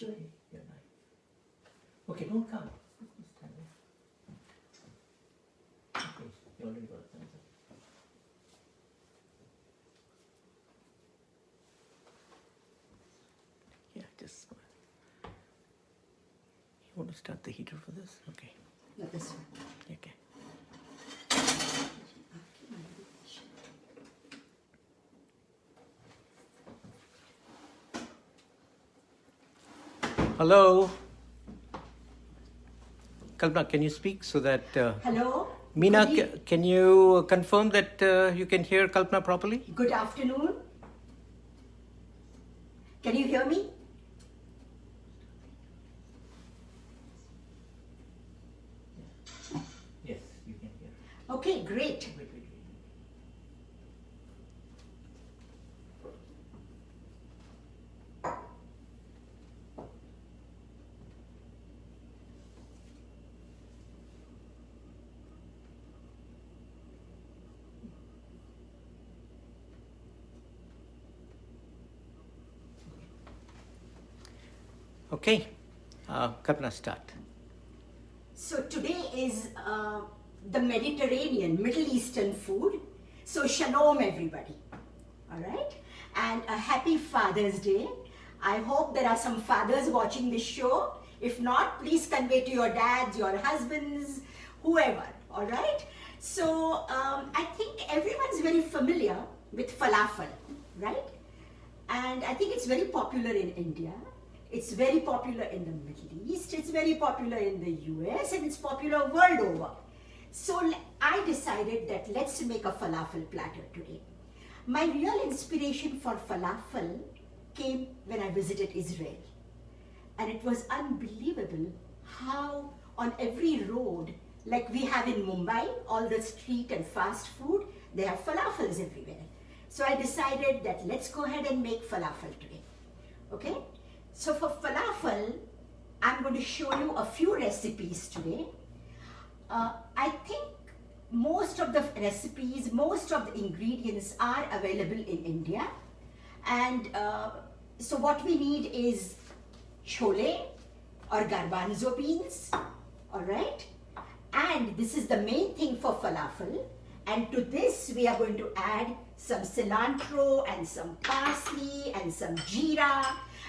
Try your knife. Okay, don't come. Stand there. Okay, you already got a thumbs up. Yeah, just. You want to start the heater for this? Okay. No, this one. Okay. Hello. Kalpana, can you speak so that... Hello. Meena, Good can you confirm that you can hear Kalpana properly? Good afternoon. Can you hear me? Yes, you can hear. Okay, great. Wait, wait, wait. Okay, Kalpana, start. So today is the Mediterranean, Middle Eastern food. So shalom everybody. All right. And a happy Father's Day. I hope there are some fathers watching this show. If not, please convey to your dads, your husbands, whoever. All right. So I think everyone's very familiar with falafel, right? And I think it's very popular in India. It's very popular in the Middle East. It's very popular in the US, and it's popular world over. So I decided that let's make a falafel platter today. My real inspiration for falafel came when I visited Israel. And it was unbelievable how on every road, like we have in Mumbai, all the street and fast food, they have falafels everywhere. So I decided that let's go ahead and make falafel today. Okay? So for falafel, I'm going to show you a few recipes today. I think most of the recipes, most of the ingredients are available in India. And so what we need is chole or garbanzo beans, all right? And this is the main thing for falafel. And to this, we are going to add some cilantro and some parsley and some jeera.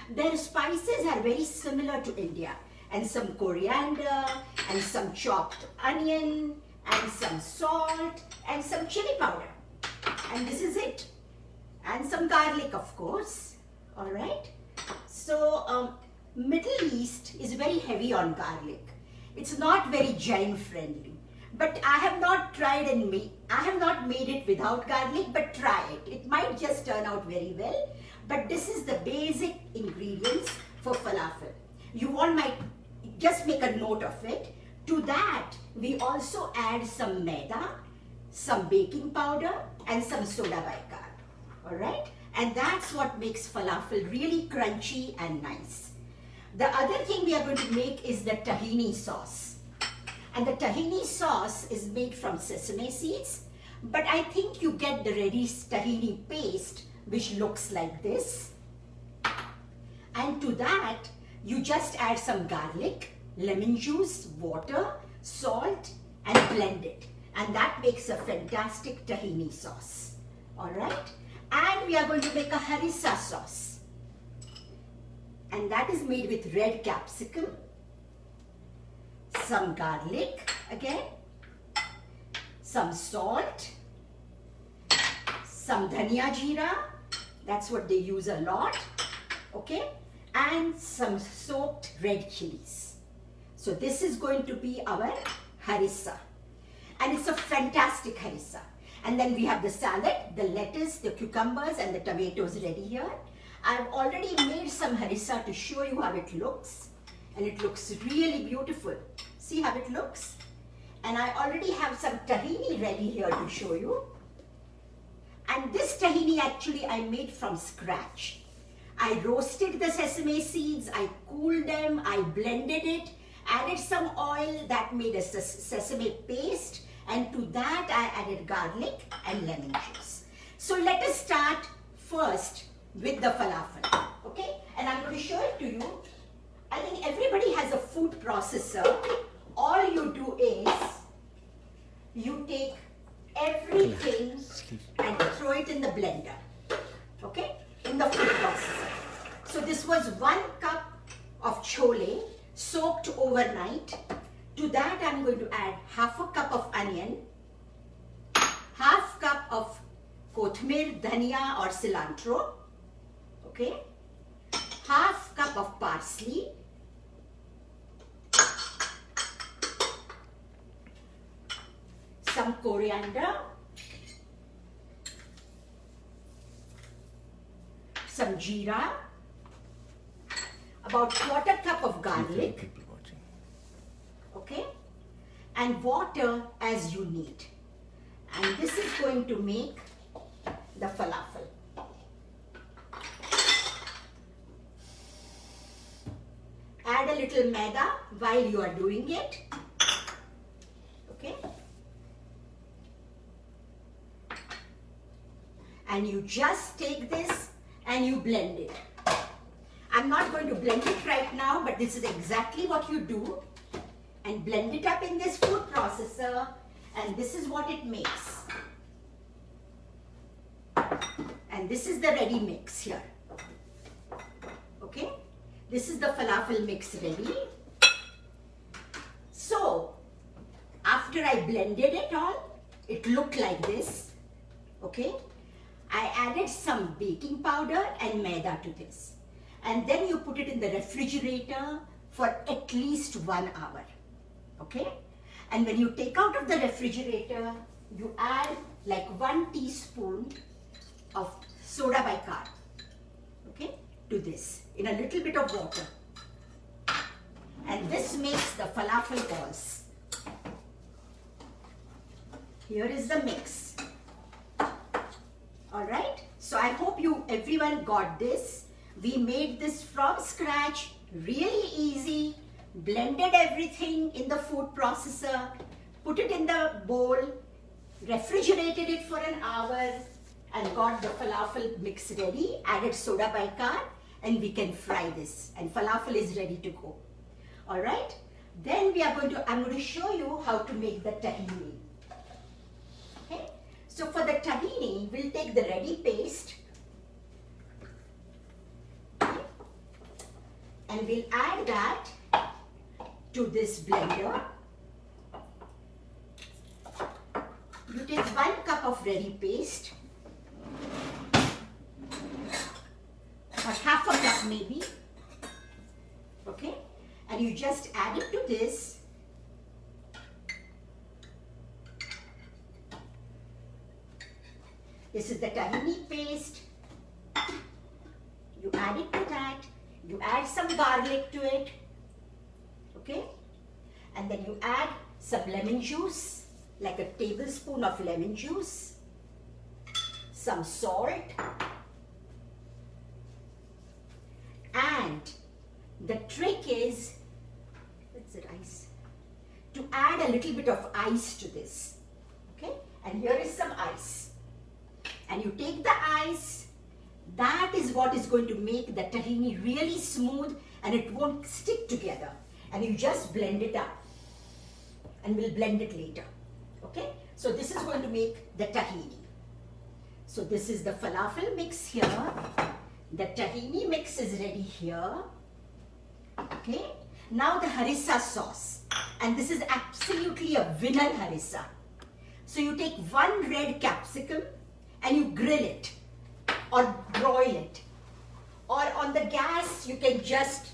Their spices are very similar to India, and some coriander and some chopped onion and some salt and some chili powder. And this is it. And some garlic, of course. All right. So Middle East is very heavy on garlic. It's not very Jain friendly. But I have not tried I have not made it without garlic, but try it. It might just turn out very well. But this is the basic ingredients for falafel. You want just make a note of it. To that, we also add some maida, some baking powder, and some soda bicarb. All right? And that's what makes falafel really crunchy and nice. The other thing we are going to make is the tahini sauce. And the tahini sauce is made from sesame seeds, but I think you get the ready tahini paste, which looks like this. And to that, you just add some garlic, lemon juice, water, salt, and blend it. And that makes a fantastic tahini sauce. All right? And we are going to make a harissa sauce. And that is made with red capsicum, some garlic again, some salt, some dhania jeera, that's what they use a lot, okay, and some soaked red chilies. So this is going to be our harissa, and it's a fantastic harissa. And then we have the salad, the lettuce, the cucumbers, and the tomatoes ready here. I've already made some harissa to show you how it looks, and it looks really beautiful. See how it looks? And I already have some tahini ready here to show you. And this tahini actually I made from scratch. I roasted the sesame seeds, I cooled them, I blended it, added some oil, that made a sesame paste, and to that I added garlic and lemon juice. So let us start first with the falafel, okay? And I'm going to show it to you I think everybody has a food processor. All you do is you take everything and throw it in the blender. Okay? In the food processor. So this was 1 cup of chole soaked overnight. To that I'm going to add half a cup of onion, half cup of kothmir, dhania or cilantro. Okay? Half cup of parsley, some coriander, some jeera, about 1/4 cup of garlic, People watching. okay, and water as you need. And this is going to make the falafel. Add a little maida while you are doing it. Okay. And you just take this and you blend it. I'm not going to blend it right now, but this is exactly what you do. And blend it up in this food processor, and this is what it makes. And this is the ready mix here. Okay? This is the falafel mix ready. So, after I blended it all, it looked like this. Okay? I added some baking powder and maida to this. And then you put it in the refrigerator for at least 1 hour. Okay? And when you take out of the refrigerator, you add like 1 teaspoon of soda bicarb. Okay? To this in a little bit of water. And this makes the falafel balls. Here is the mix. Alright? So I hope everyone got this. We made this from scratch, really easy. Blended everything in the food processor, put it in the bowl, refrigerated it for an hour, and got the falafel mix ready. Added soda bicarb, and we can fry this. And falafel is ready to go. All right. Then I'm going to show you how to make the tahini. Okay. So for the tahini, we'll take the ready paste, and we'll add that to this blender. You take 1 cup of ready paste, or half a cup maybe, okay, and you just add it to this. This is the tahini paste. You add it to that. You add some garlic to it. Okay, and then you add some lemon juice, like a tablespoon of lemon juice, some salt, and the trick is, what's it, ice? To add a little bit of ice to this. Okay, and here is some ice, and you take the ice. That is what is going to make the tahini really smooth, and it won't stick together. And you just blend it up, and we'll blend it later. Okay, so this is going to make the tahini. So this is the falafel mix here. The tahini mix is ready here. Okay, now the harissa sauce, and this is absolutely a winner harissa. So you take 1 red capsicum and you grill it or broil it, or on the gas you can just,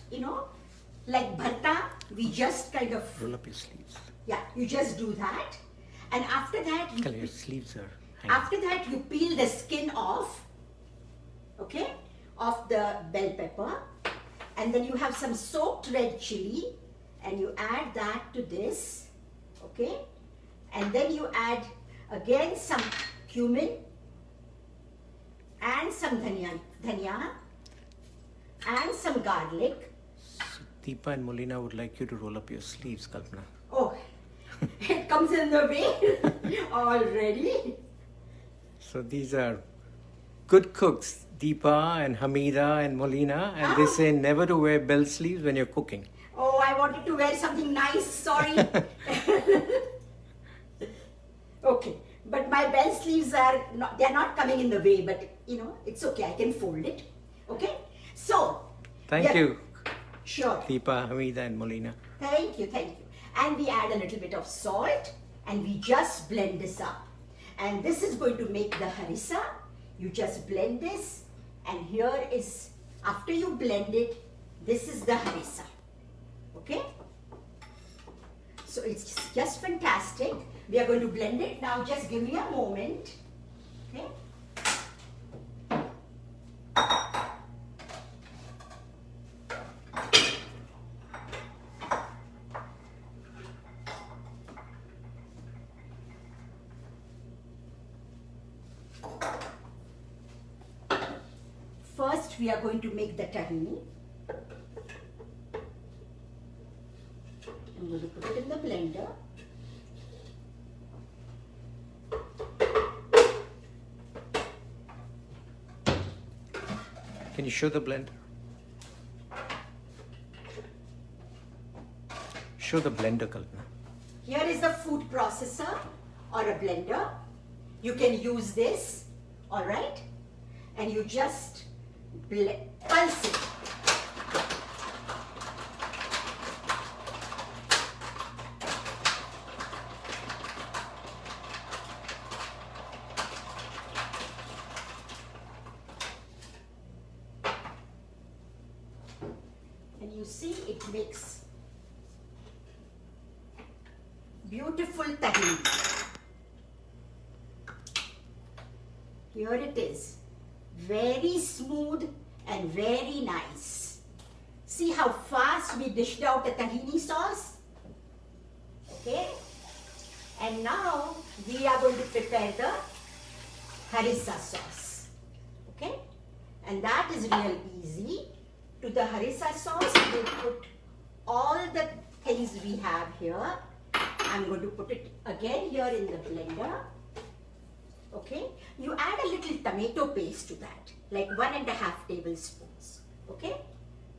like bharta, we just kind of Roll up your sleeves. Yeah, you just do that, and after that Your sleeves are hanging. after that you peel the skin off, okay, of the bell pepper, and then you have some soaked red chili, and you add that to this, okay, and then you add again some cumin and some dhania and some garlic. So Deepa and Molina would like you to roll up your sleeves, Kalpana. Oh, it comes in the way already. So these are good cooks. Deepa and Hamida and Molina, and they say never to wear bell sleeves when you're cooking. Oh, I wanted to wear something nice, sorry. Okay, but my bell sleeves are not, they're not coming in the way, but it's okay, I can fold it. Okay, so. Thank you, Sure. Deepa, Hamida and Molina. Thank you. And we add a little bit of salt and we just blend this up. And this is going to make the harissa. You just blend this, and here is, after you blend it, this is the harissa. Okay? So it's just fantastic. We are going to blend it. Now just give me a moment. Okay? First, we are going to make the tahini. I'm going to put it in the blender. Can you show the blender? Show the blender, Kalpana. Here is the food processor or a blender. You can use this, all right? And you just pulse it. And you see it makes beautiful tahini. Here it is. Very smooth and very nice. See how fast we dished out a tahini sauce? Okay? And now we are going to prepare the harissa sauce. Okay? And that is real easy. To the harissa sauce, we put all the things we have here. I'm going to put it again here in the blender. Okay, you add a little tomato paste to that, like 1.5 tablespoons. Okay,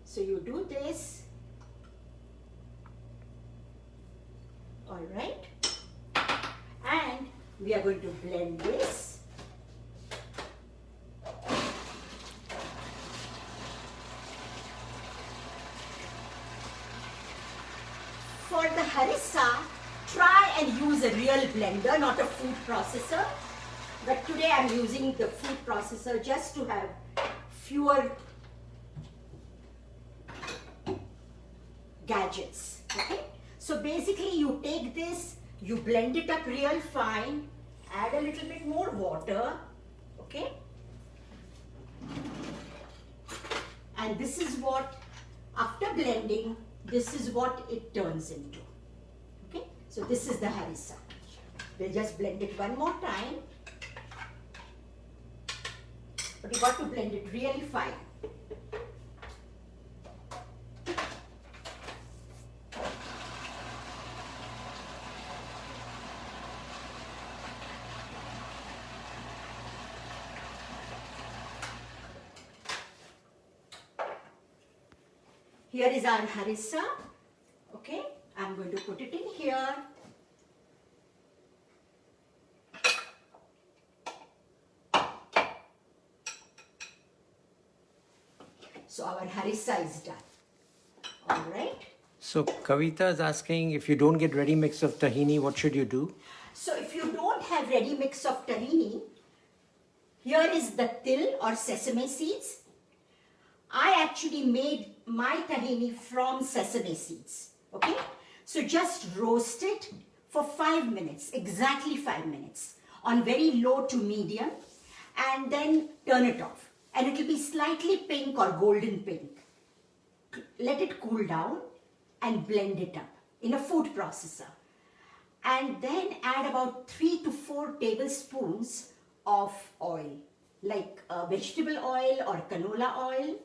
so you do this. All right, and we are going to blend this. For the harissa, try and use a real blender, not a food processor. But today I'm using the food processor just to have fewer gadgets. Okay? So basically you take this, you blend it up real fine, add a little bit more water. Okay? And this is what, after blending, this is what it turns into. Okay? So this is the harissa. We'll just blend it one more time. But you got to blend it really fine. Here is our harissa. Okay, I'm going to put it in here. So our harissa is done. All right. So Kavita is asking, if you don't get ready mix of tahini, what should you do? So if you don't have ready mix of tahini, here is the til or sesame seeds. I actually made my tahini from sesame seeds. Okay. So just roast it for 5 minutes, exactly 5 minutes, on very low to medium, and then turn it off. And it will be slightly pink or golden pink. Let it cool down and blend it up in a food processor. And then add about 3 to 4 tablespoons of oil, like vegetable oil or canola oil,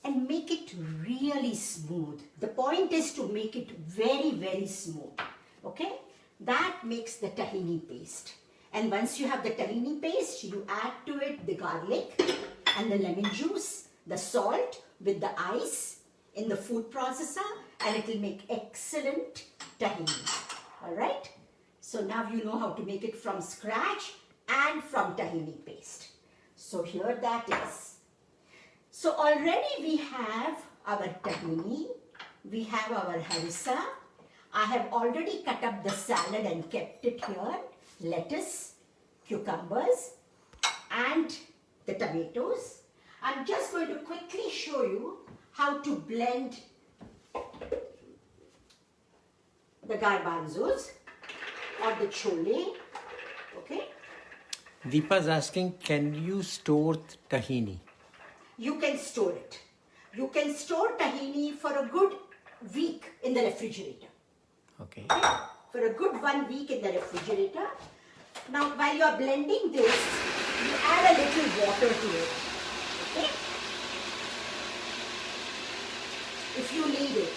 and make it really smooth. The point is to make it very, very smooth. Okay? That makes the tahini paste. And once you have the tahini paste, you add to it the garlic and the lemon juice, the salt with the ice in the food processor, and it will make excellent tahini. Alright? So now you know how to make it from scratch and from tahini paste. So here that is. So already we have our tahini, we have our harissa. I have already cut up the salad and kept it here. Lettuce, cucumbers and the tomatoes. I'm just going to quickly show you how to blend the garbanzos or the chole. Okay? Deepa's asking, can you store tahini? You can store it. You can store tahini for a good week in the refrigerator. Okay. For a good 1 week in the refrigerator. Now, while you are blending this, you add a little water to it. Okay? If you need it.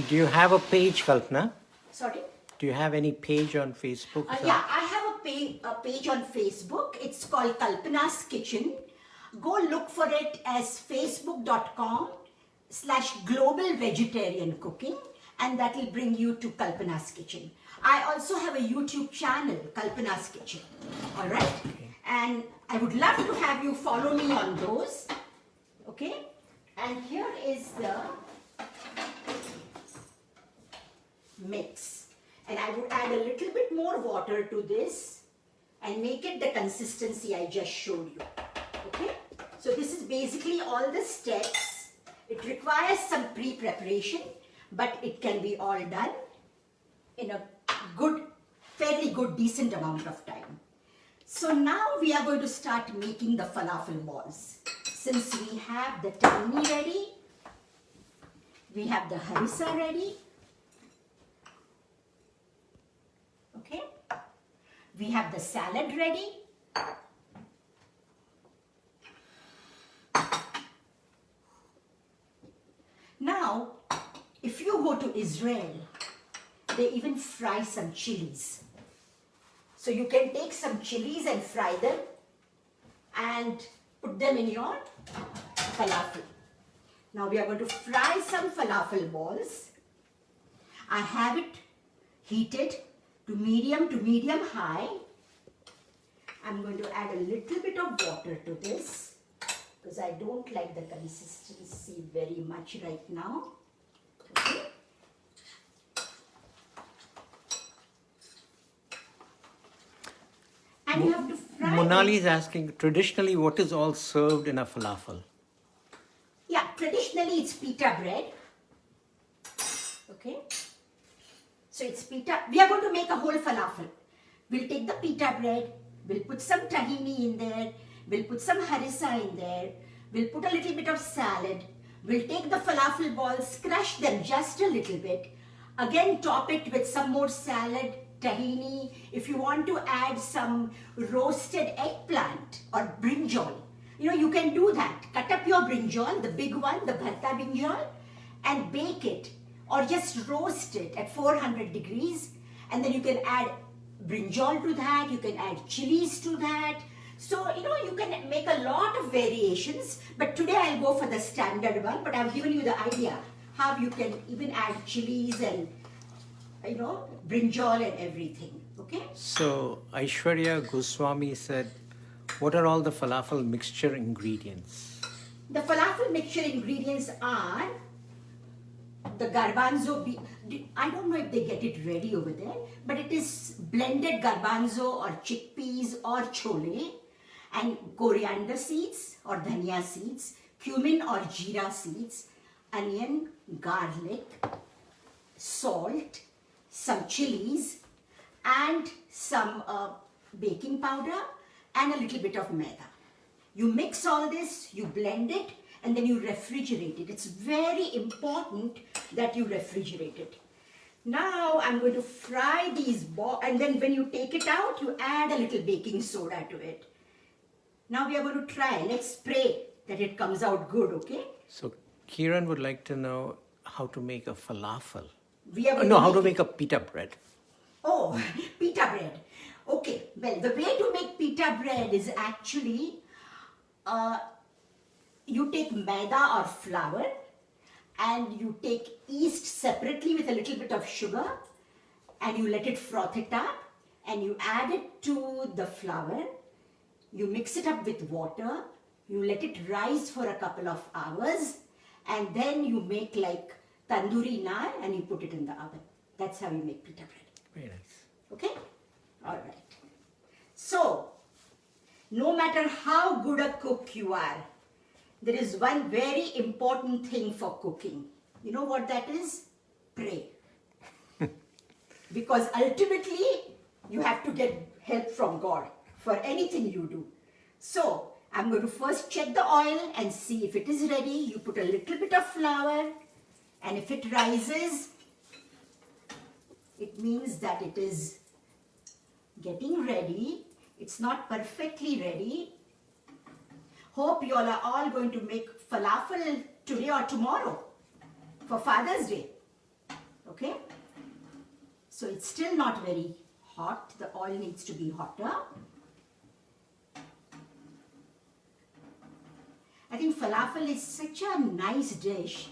Do you have a page, Kalpana? Sorry? Do you have any page on Facebook? Yeah, I have a page on Facebook. It's called Kalpana's Kitchen. Go look for it as facebook.com/global vegetarian cooking, and that will bring you to Kalpana's Kitchen. I also have a YouTube channel, Kalpana's Kitchen. All right? Okay. And I would love to have you follow me on those. Okay? And here is the mix. And I would add a little bit more water to this and make it the consistency I just showed you. Okay? So this is basically all the steps. It requires some pre-preparation, but it can be all done in a good, fairly good, decent amount of time. So now we are going to start making the falafel balls. Since we have the tahini ready, we have the harissa ready. Okay? We have the salad ready. Now, if you go to Israel, they even fry some chilies. So you can take some chilies and fry them and put them in your falafel. Now we are going to fry some falafel balls. I have it heated to medium high. I'm going to add a little bit of water to this because I don't like the consistency very much right now. Okay. And you have to fry Monali it. is asking, traditionally, what is all served in a falafel? Yeah, traditionally it's pita bread. Okay. So it's pita. We are going to make a whole falafel. We'll take the pita bread. We'll put some tahini in there. We'll put some harissa in there. We'll put a little bit of salad. We'll take the falafel balls, crush them just a little bit. Again, top it with some more salad, tahini. If you want to add some roasted eggplant or brinjal, you can do that. Cut up your brinjal, the big one, the bharta brinjal, and bake it or just roast it at 400 degrees. And then you can add brinjal to that. You can add chilies to that. So, you can make a lot of variations, but today I'll go for the standard one, but I've given you the idea how you can even add chilies and, brinjal and everything, okay? So, Aishwarya Goswami said, what are all the falafel mixture ingredients? The falafel mixture ingredients are the garbanzo, I don't know if they get it ready over there, but it is blended garbanzo or chickpeas or chole, and coriander seeds or dhania seeds, cumin or jeera seeds, onion, garlic, salt, some chilies, and some baking powder, and a little bit of maida. You mix all this, you blend it, and then you refrigerate it. It's very important that you refrigerate it. Now I'm going to fry these balls, and then when you take it out, you add a little baking soda to it. Now we are going to try. Let's pray that it comes out good, okay? So, Kiran would like to know how to make a falafel. How to make a pita bread. Oh, pita bread. Okay, well, the way to make pita bread is actually you take maida or flour and you take yeast separately with a little bit of sugar and you let it froth it up and you add it to the flour. You mix it up with water, you let it rise for a couple of hours and then you make like tandoori naan and you put it in the oven. That's how you make pita bread. Very nice. Okay? Alright. So, no matter how good a cook you are, there is one very important thing for cooking. You know what that is? Pray. Because ultimately, you have to get help from God for anything you do. So, I'm going to first check the oil and see if it is ready. You put a little bit of flour and if it rises, it means that it is getting ready. It's not perfectly ready. Hope you all are all going to make falafel today or tomorrow for Father's Day. Okay? So it's still not very hot. The oil needs to be hotter. I think falafel is such a nice dish.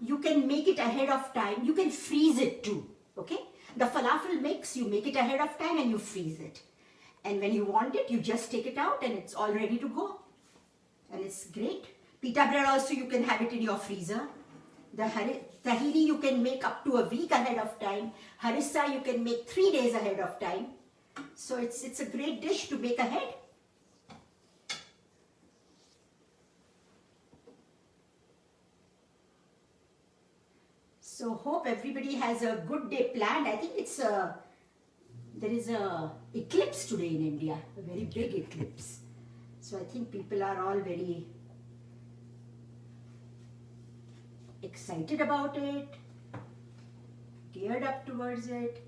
You can make it ahead of time. You can freeze it too. Okay? The falafel mix, you make it ahead of time and you freeze it. And when you want it, you just take it out and it's all ready to go. And it's great. Pita bread also you can have it in your freezer. The tahini you can make up to a week ahead of time. Harissa you can make 3 days ahead of time. So it's a great dish to make ahead. So hope everybody has a good day planned. I think there is a eclipse today in India, a very big eclipse. So I think people are all very excited about it, geared up towards it.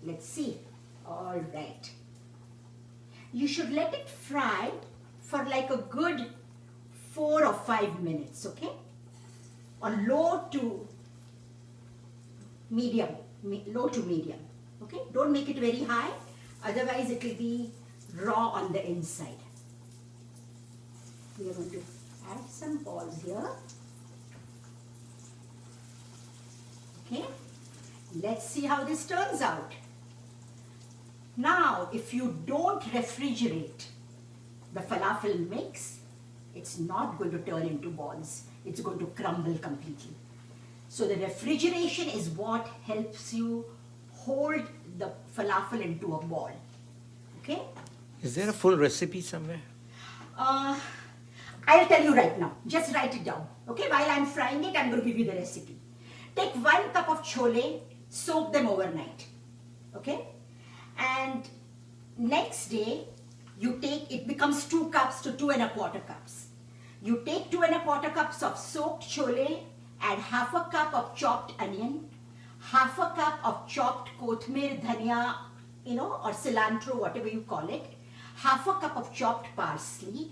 Let's see. All right. You should let it fry for like a good 4 or 5 minutes, okay? On low to medium, okay? Don't make it very high, otherwise it will be raw on the inside. We are going to add some balls here. Okay, let's see how this turns out. Now, if you don't refrigerate the falafel mix, it's not going to turn into balls. It's going to crumble completely. So the refrigeration is what helps you hold the falafel into a ball. Okay? Is there a full recipe somewhere? I'll tell you right now. Just write it down. Okay? While I'm frying it, I'm going to give you the recipe. Take 1 cup of chole, soak them overnight. Okay? And next day, you take, it becomes 2 cups to 2 1/4 cups. You take 2 1/4 cups of soaked chole, add half a cup of chopped onion, half a cup of chopped kothmir, dhania, or cilantro, whatever you call it, half a cup of chopped parsley,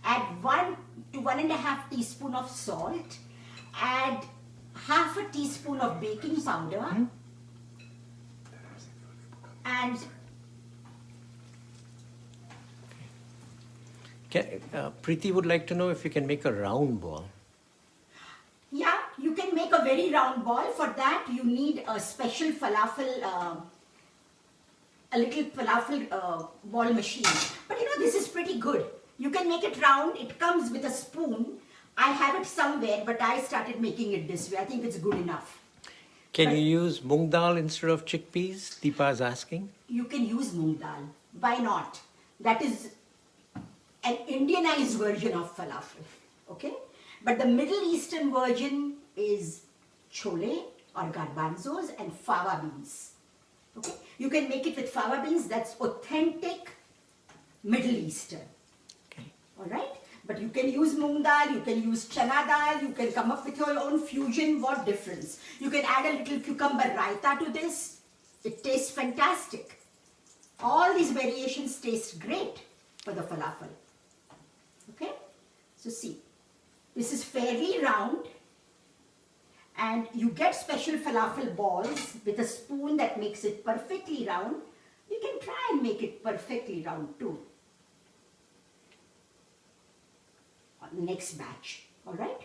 add 1 to 1.5 teaspoon of salt, add half a teaspoon of baking powder, and Preeti would like to know if you can make a round ball. yeah, you can make a very round ball. For that, you need a special falafel, a little falafel ball machine. But this is pretty good. You can make it round. It comes with a spoon. I have it somewhere, but I started making it this way. I think it's good enough. Can you use moong dal instead of chickpeas? Deepa is asking. You can use moong dal. Why not? That is an Indianized version of falafel. Okay? But the Middle Eastern version is chole or garbanzos and fava beans. Okay? You can make it with fava beans. That's authentic Middle Eastern. Okay. Alright? But you can use moong dal, you can use chana dal, you can come up with your own fusion. What difference? You can add a little cucumber raita to this. It tastes fantastic. All these variations taste great for the falafel. Okay? So see, this is fairly round and you get special falafel balls with a spoon that makes it perfectly round. You can try and make it perfectly round too. next batch. All right.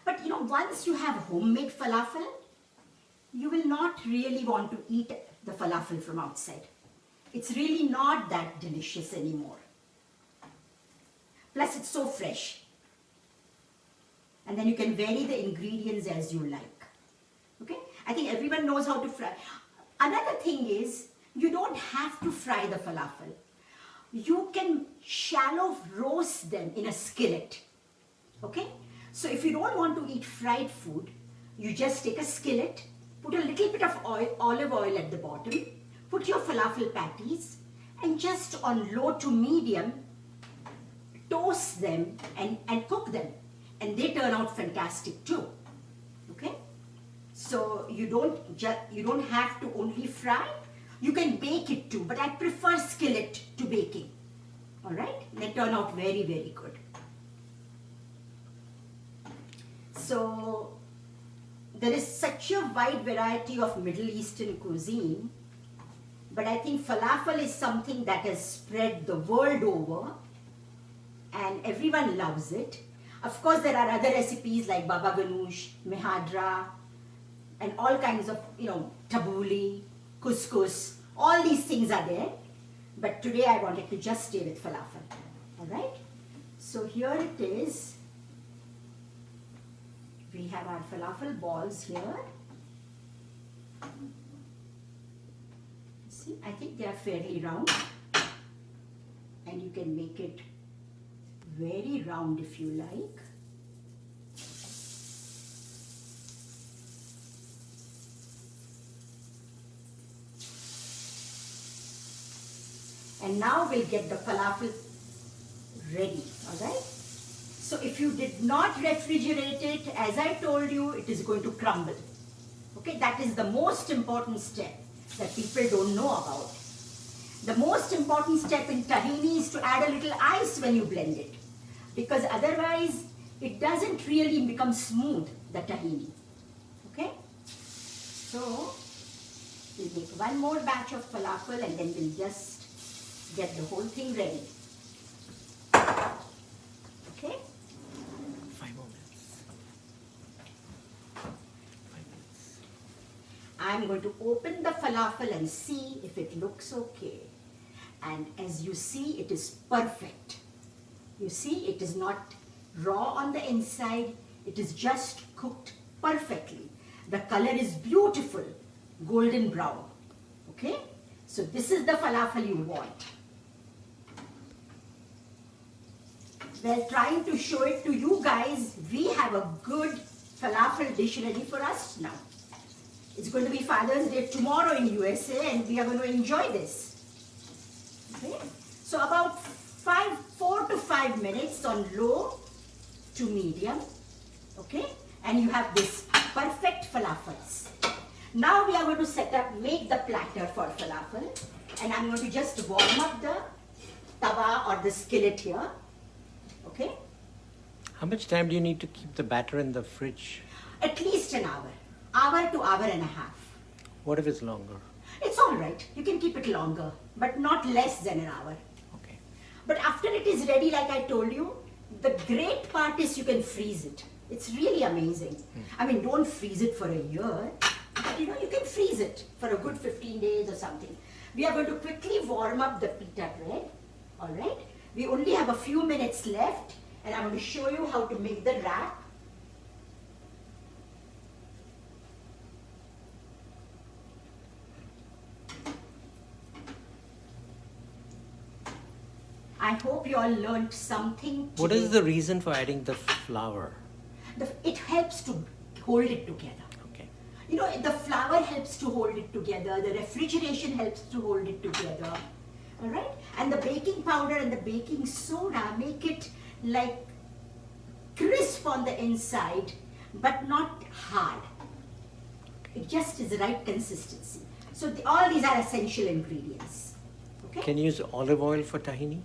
But once you have homemade falafel, you will not really want to eat the falafel from outside. It's really not that delicious anymore. Plus, it's so fresh. And then you can vary the ingredients as you like. Okay? I think everyone knows how to fry. Another thing is, you don't have to fry the falafel. You can shallow roast them in a skillet. Okay? So if you don't want to eat fried food, you just take a skillet, put a little bit of olive oil at the bottom, put your falafel patties, and just on low to medium, toast them and cook them. And they turn out fantastic too. Okay? So you don't have to only fry. You can bake it too, but I prefer skillet to baking. All right? They turn out very, very good. So there is such a wide variety of Middle Eastern cuisine, but I think falafel is something that has spread the world over and everyone loves it. Of course, there are other recipes like baba ganoush, mehadra, and all kinds of, tabbouleh, couscous. All these things are there. But today I wanted to just stay with falafel. All right? So here it is. We have our falafel balls here. See, I think they are fairly round. And you can make it very round if you like. And now we'll get the falafel ready, all right? So if you did not refrigerate it, as I told you, it is going to crumble. Okay, that is the most important step that people don't know about. The most important step in tahini is to add a little ice when you blend it, because otherwise it doesn't really become smooth, the tahini. Okay? So we'll make one more batch of falafel and then we'll just get the whole thing ready. Okay? 5 more minutes. 5 minutes. I'm going to open the falafel and see if it looks okay. And as you see, it is perfect. You see, it is not raw on the inside. It is just cooked perfectly. The color is beautiful, golden brown. Okay? So this is the falafel you want. Well, trying to show it to you guys, we have a good falafel dish ready for us now. It's going to be Father's Day tomorrow in USA and we are going to enjoy this. Okay? So about 4 to 5 minutes on low to medium. Okay? And you have this perfect falafels. Now we are going to make the platter for falafel. And I'm going to just warm up the tawa or the skillet here. Okay? How much time do you need to keep the batter in the fridge? At least an hour. Hour to hour and a half. What if it's longer? It's all right. You can keep it longer, but not less than an hour. Okay. But after it is ready, like I told you, the great part is you can freeze it. It's really amazing. I mean, don't freeze it for a year, but you can freeze it for a good 15 days or something. We are going to quickly warm up the pita bread. All right? We only have a few minutes left, and I'm going to show you how to make the wrap. I hope you all learned something today. What is the reason for adding the flour? It helps to hold it together. Okay. The flour helps to hold it together. The refrigeration helps to hold it together. All right? And the baking powder and the baking soda make it like crisp on the inside, but not hard. It just is the right consistency. So all these are essential ingredients. Okay? Can you use olive oil for tahini?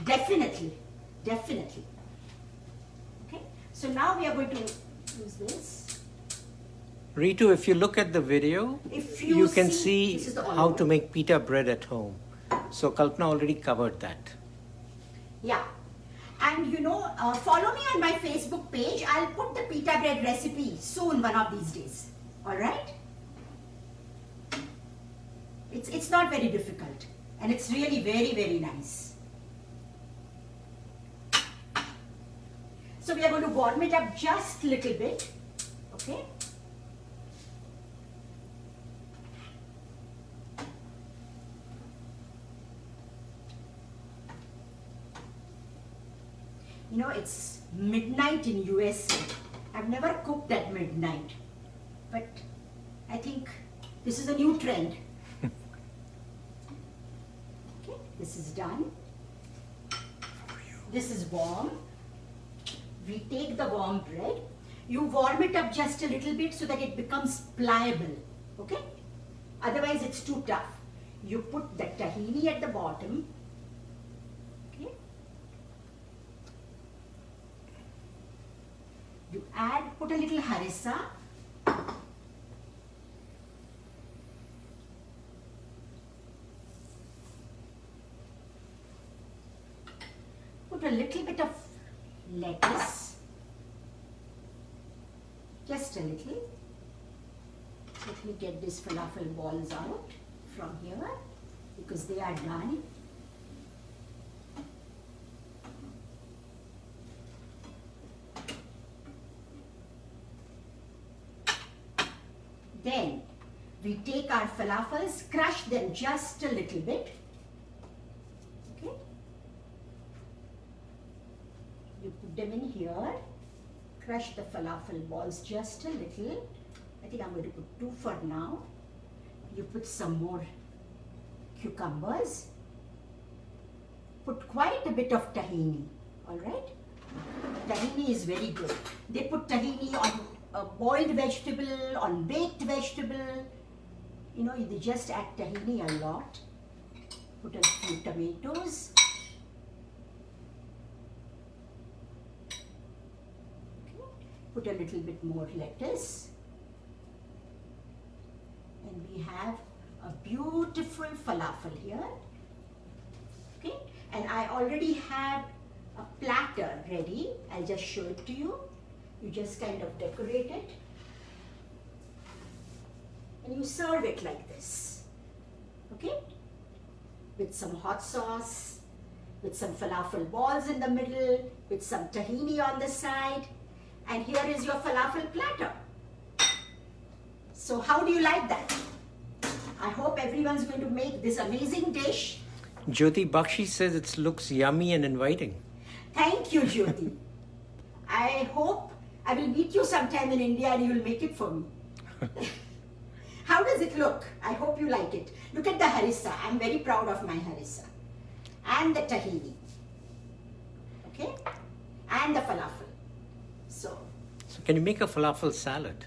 Definitely. Definitely. Okay? So now we are going to use this. Ritu, if you look at the video, If you can this see is the olive how oil. to make pita bread at home. So Kalpana already covered that. Yeah. And follow me on my Facebook page. I'll put the pita bread recipe soon, one of these days. All right? It's not very difficult. And it's really very, very nice. So we are going to warm it up just a little bit. Okay? It's midnight in USA. I've never cooked at midnight. But I think this is a new trend. Okay, this is done. This is warm. We take the warm bread. You warm it up just a little bit so that it becomes pliable. Okay? Otherwise it's too tough. You put the tahini at the bottom. Okay? You put a little harissa. Put a little bit of lettuce. Just a little. Let me get these falafel balls out from here because they are done. Then we take our falafels, crush them just a little bit. Okay? You put them in here, crush the falafel balls just a little. I think I'm going to put 2 for now. You put some more cucumbers. Put quite a bit of tahini, all right? Tahini is very good. They put tahini on a boiled vegetable, on baked vegetable. They just add tahini a lot. Put a few tomatoes. Okay. Put a little bit more lettuce. And we have a beautiful falafel here. Okay. And I already have a platter ready. I'll just show it to you. You just kind of decorate it. And you serve it like this. Okay? With some hot sauce, with some falafel balls in the middle, with some tahini on the side. And here is your falafel platter. So how do you like that? I hope everyone's going to make this amazing dish. Jyoti Bakshi says it looks yummy and inviting. Thank you, Jyoti. I hope I will meet you sometime in India and you will make it for me. How does it look? I hope you like it. Look at the harissa. I'm very proud of my harissa. And the tahini. Okay? And the falafel. So can you make a falafel salad?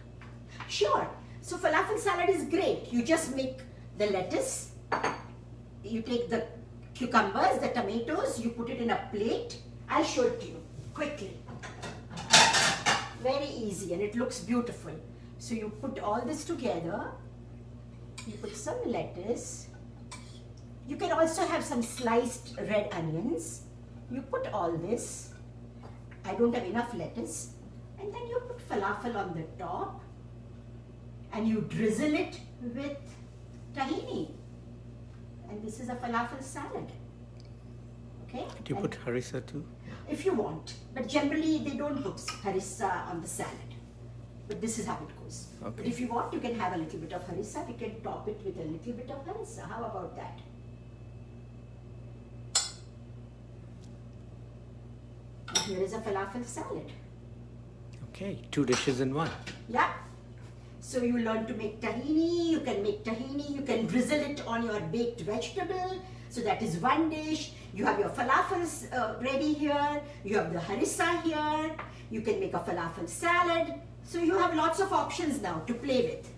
Sure. So falafel salad is great. You just make the lettuce. You take the cucumbers, the tomatoes. You put it in a plate. I'll show it to you quickly. Very easy and it looks beautiful. So you put all this together. You put some lettuce. You can also have some sliced red onions. You put all this. I don't have enough lettuce. And then you put falafel on the top. And you drizzle it with tahini. And this is a falafel salad. Okay? Do you put harissa too? If you want. But generally they don't put harissa on the salad. But this is how it goes. Okay. But if you want, you can have a little bit of harissa. We can top it with a little bit of harissa. How about that? And here is a falafel salad. Okay, 2 dishes in one. Yeah. So you learn to make tahini. You can make tahini. You can drizzle it on your baked vegetable. So that is one dish. You have your falafels ready here. You have the harissa here. You can make a falafel salad. So you have lots of options now to play with.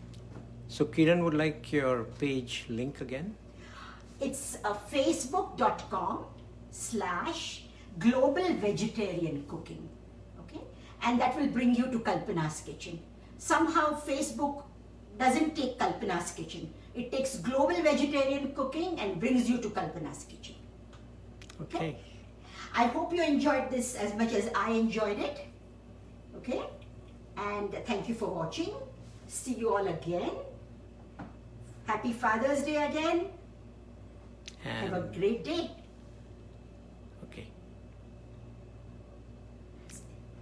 So Kiran would like your page link again? It's facebook.com/global vegetarian cooking. Okay? And that will bring you to Kalpana's kitchen. Somehow Facebook doesn't take Kalpana's kitchen. It takes global vegetarian cooking and brings you to Kalpana's kitchen. Okay. I hope you enjoyed this as much as I enjoyed it. Okay? And thank you for watching. See you all again. Happy Father's Day again. Have a And great day. okay.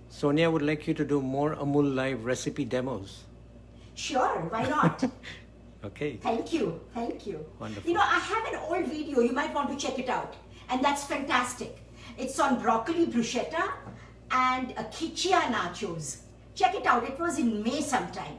Sonia would like you to do more Amul Live recipe demos. Sure, why not? Okay. Thank you, thank you. Wonderful. You know, I have an old video, you might want to check it out. And that's fantastic. It's on broccoli bruschetta and a quichua nachos. Check it out, it was in May sometime.